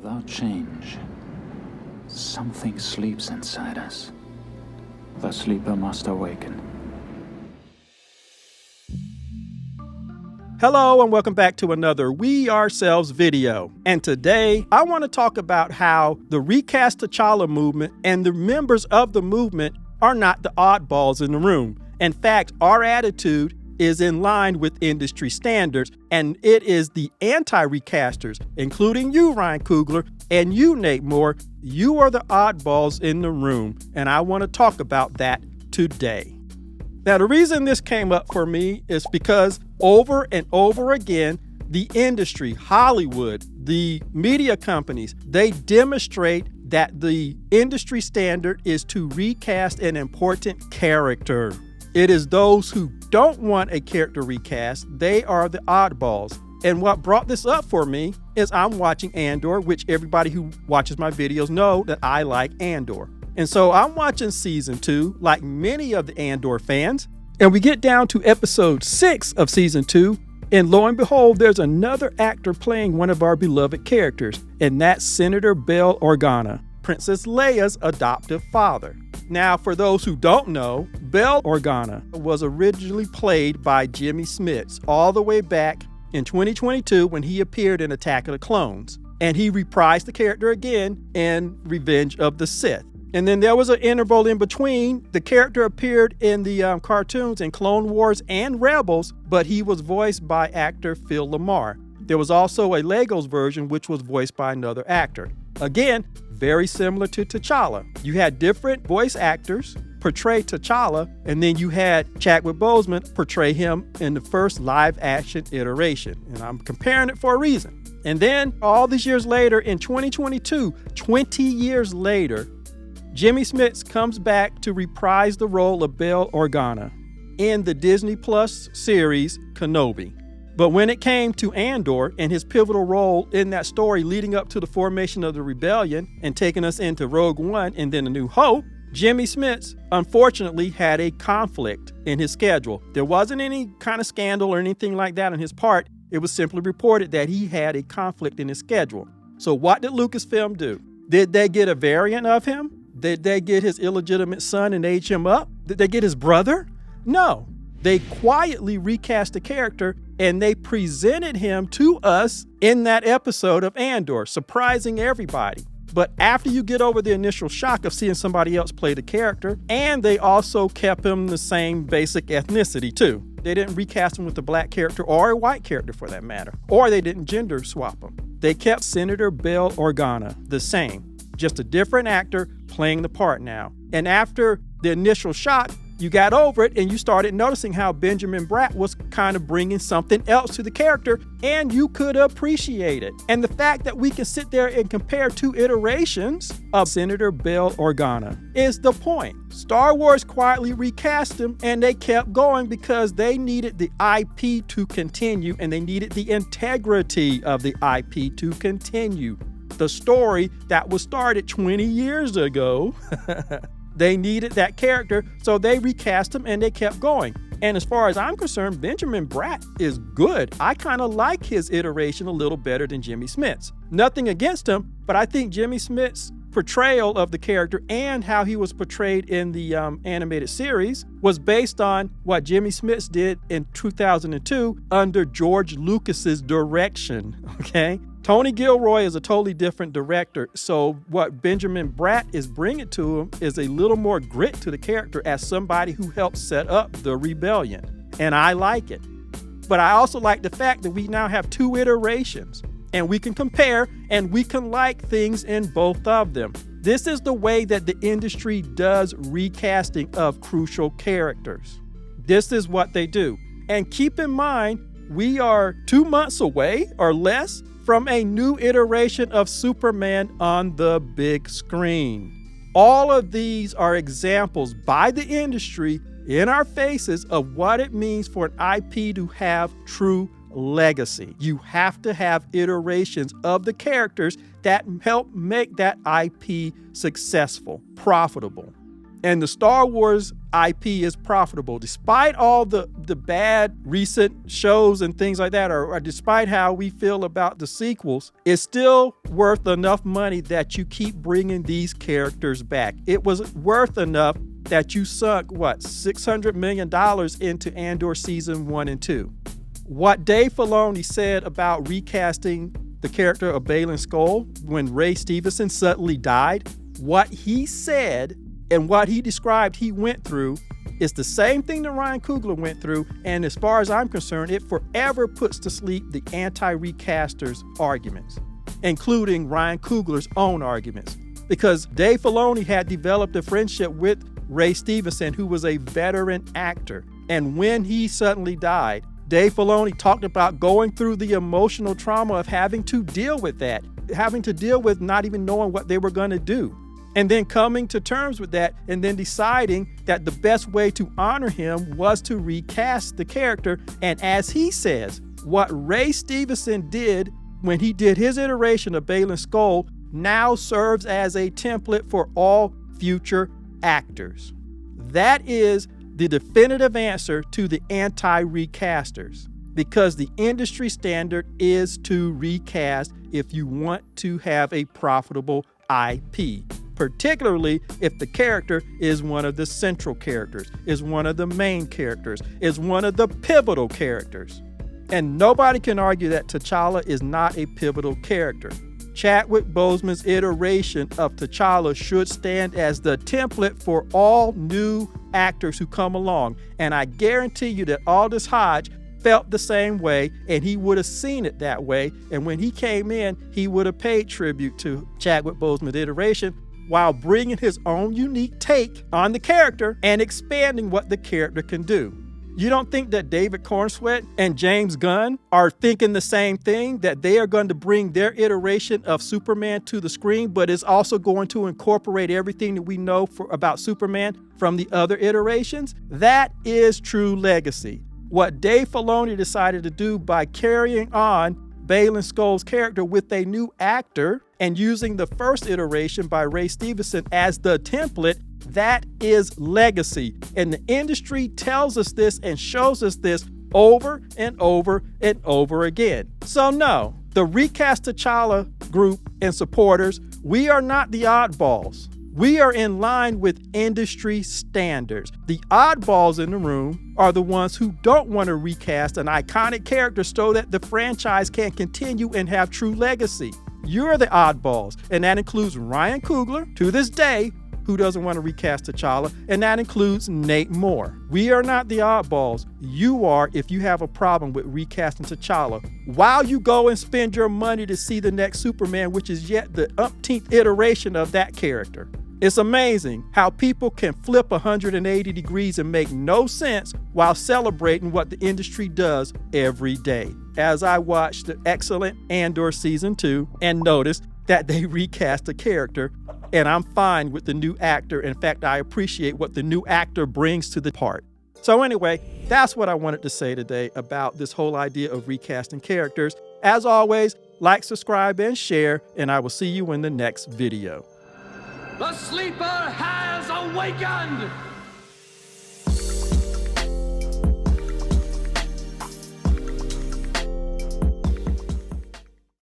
Without change, something sleeps inside us. The sleeper must awaken. Hello and welcome back to another We Ourselves video. And today I want to talk about how the Recast T'Challa movement and the members of the movement are not the oddballs in the room. In fact, our attitude is in line with industry standards, and it is the anti-recasters, including you, Ryan Coogler, and you, Nate Moore. You are the oddballs in the room, and I want to talk about that today. Now, the reason this came up for me is because over and over again, the industry, Hollywood, the media companies, they demonstrate that the industry standard is to recast an important character. It is those who don't want a character recast, they are the oddballs. And what brought this up for me is I'm watching Andor, which everybody who watches my videos know that I like Andor. And so I'm watching season 2, like many of the Andor fans, and we get down to episode 6 of season 2, and lo and behold, there's another actor playing one of our beloved characters, and that's Senator Bail Organa, Princess Leia's adoptive father. Now, for those who don't know, Bail Organa was originally played by Jimmy Smits all the way back in 2022 when he appeared in Attack of the Clones. And he reprised the character again in Revenge of the Sith. And then there was an interval in between. The character appeared in the cartoons in Clone Wars and Rebels, but he was voiced by actor Phil Lamar. There was also a Legos version, which was voiced by another actor. Again, very similar to T'Challa. You had different voice actors portray T'Challa, and then you had Chadwick Boseman portray him in the first live action iteration. And I'm comparing it for a reason. And then all these years later, in 2022, 20 years later, Jimmy Smits comes back to reprise the role of Bail Organa in the Disney Plus series Kenobi. But when it came to Andor and his pivotal role in that story leading up to the formation of the rebellion and taking us into Rogue One and then A New Hope, Jimmy Smits unfortunately had a conflict in his schedule. There wasn't any kind of scandal or anything like that on his part. It was simply reported that he had a conflict in his schedule. So what did Lucasfilm do? Did they get a variant of him? Did they get his illegitimate son and age him up? Did they get his brother? No. They quietly recast the character and they presented him to us in that episode of Andor, surprising everybody. But after you get over the initial shock of seeing somebody else play the character, and they also kept him the same basic ethnicity too. They didn't recast him with a black character or a white character for that matter, or they didn't gender swap him. They kept Senator Bail Organa the same, just a different actor playing the part now. And after the initial shock, you got over it and you started noticing how Benjamin Bratt was kind of bringing something else to the character, and you could appreciate it. And the fact that we can sit there and compare 2 iterations of Senator Bail Organa is the point. Star Wars quietly recast him and they kept going because they needed the IP to continue and they needed the integrity of the IP to continue. The story that was started 20 years ago they needed that character, so they recast him and they kept going. And as far as I'm concerned, Benjamin Bratt is good. I kind of like his iteration a little better than Jimmy Smits. Nothing against him, but I think Jimmy Smits' portrayal of the character and how he was portrayed in the animated series was based on what Jimmy Smits did in 2002 under George Lucas's direction, okay? Tony Gilroy is a totally different director, so what Benjamin Bratt is bringing to him is a little more grit to the character as somebody who helped set up the rebellion, and I like it. But I also like the fact that we now have 2 iterations, and we can compare, and we can like things in both of them. This is the way that the industry does recasting of crucial characters. This is what they do. And keep in mind, we are 2 months away or less from a new iteration of Superman on the big screen. All of these are examples by the industry in our faces of what it means for an IP to have true legacy. You have to have iterations of the characters that help make that IP successful, profitable. And the Star Wars IP is profitable. Despite all the bad recent shows and things like that, or despite how we feel about the sequels, it's still worth enough money that you keep bringing these characters back. It was worth enough that you sunk, $600 million into Andor Season 1 and 2. What Dave Filoni said about recasting the character of Baylan Skoll when Ray Stevenson suddenly died, what he said and what he described he went through is the same thing that Ryan Coogler went through, and as far as I'm concerned, it forever puts to sleep the anti-recasters arguments, including Ryan Coogler's own arguments. Because Dave Filoni had developed a friendship with Ray Stevenson, who was a veteran actor, and when he suddenly died, Dave Filoni talked about going through the emotional trauma of having to deal with that, having to deal with not even knowing what they were going to do. And then coming to terms with that and then deciding that the best way to honor him was to recast the character. And as he says, what Ray Stevenson did when he did his iteration of Baylan Skoll now serves as a template for all future actors. That is the definitive answer to the anti-recasters, because the industry standard is to recast if you want to have a profitable IP. Particularly if the character is one of the central characters, is one of the main characters, is one of the pivotal characters. And nobody can argue that T'Challa is not a pivotal character. Chadwick Boseman's iteration of T'Challa should stand as the template for all new actors who come along. And I guarantee you that Aldous Hodge felt the same way, and he would have seen it that way. And when he came in, he would have paid tribute to Chadwick Boseman's iteration, while bringing his own unique take on the character and expanding what the character can do. You don't think that David Cornsweet and James Gunn are thinking the same thing, that they are going to bring their iteration of Superman to the screen, but is also going to incorporate everything that we know about Superman from the other iterations? That is true legacy. What Dave Filoni decided to do by carrying on Baylan Skoll's character with a new actor and using the first iteration by Ray Stevenson as the template, that is legacy. And the industry tells us this and shows us this over and over and over again. So no, the Recast T'Challa group and supporters, we are not the oddballs. We are in line with industry standards. The oddballs in the room are the ones who don't want to recast an iconic character so that the franchise can continue and have true legacy. You're the oddballs, and that includes Ryan Coogler, to this day, who doesn't want to recast T'Challa, and that includes Nate Moore. We are not the oddballs. You are if you have a problem with recasting T'Challa, while you go and spend your money to see the next Superman, which is yet the umpteenth iteration of that character. It's amazing how people can flip 180 degrees and make no sense while celebrating what the industry does every day. As I watched the excellent Andor Season 2 and noticed that they recast a character, and I'm fine with the new actor. In fact, I appreciate what the new actor brings to the part. So anyway, that's what I wanted to say today about this whole idea of recasting characters. As always, like, subscribe, and share, and I will see you in the next video. The sleeper has awakened!